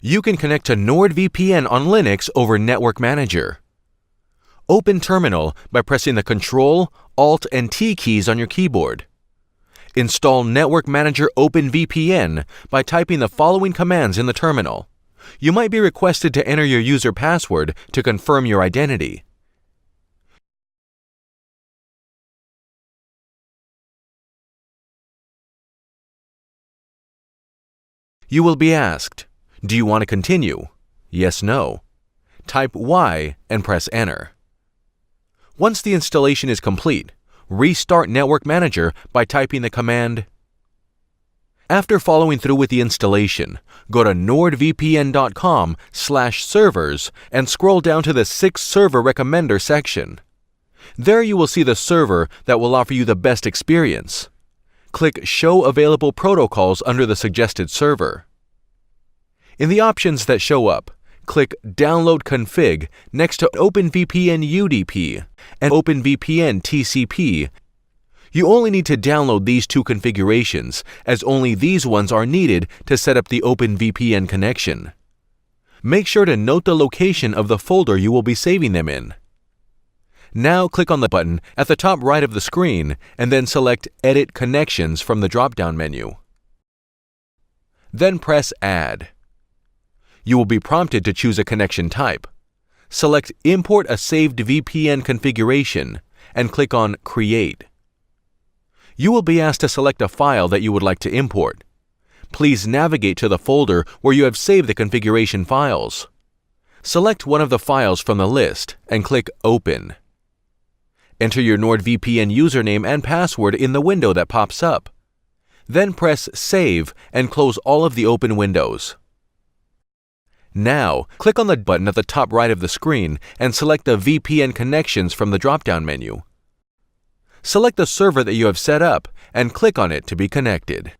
You can connect to NordVPN on Linux over Network Manager. Open Terminal by pressing the Ctrl, Alt, and T keys on your keyboard. Install network-manager-openvpn by typing the following commands in the terminal. You might be requested to enter your user password to confirm your identity. You will be asked, do you want to continue? Yes, no. Type Y and press Enter. Once the installation is complete, restart Network Manager by typing the command. After following through with the installation, go to nordvpn.com/servers and scroll down to the 6 Server Recommender section. There you will see the server that will offer you the best experience. Click Show Available Protocols under the suggested server. In the options that show up, click Download Config next to OpenVPN UDP and OpenVPN TCP. You only need to download these 2 configurations, as only these ones are needed to set up the OpenVPN connection. Make sure to note the location of the folder you will be saving them in. Now click on the button at the top right of the screen and then select Edit Connections from the drop-down menu. Then press Add. You will be prompted to choose a connection type. Select Import a saved VPN configuration and click on Create. You will be asked to select a file that you would like to import. Please navigate to the folder where you have saved the configuration files. Select one of the files from the list and click Open. Enter your NordVPN username and password in the window that pops up. Then press Save and close all of the open windows. Now, click on the button at the top right of the screen and select the VPN connections from the drop-down menu. Select the server that you have set up and click on it to be connected.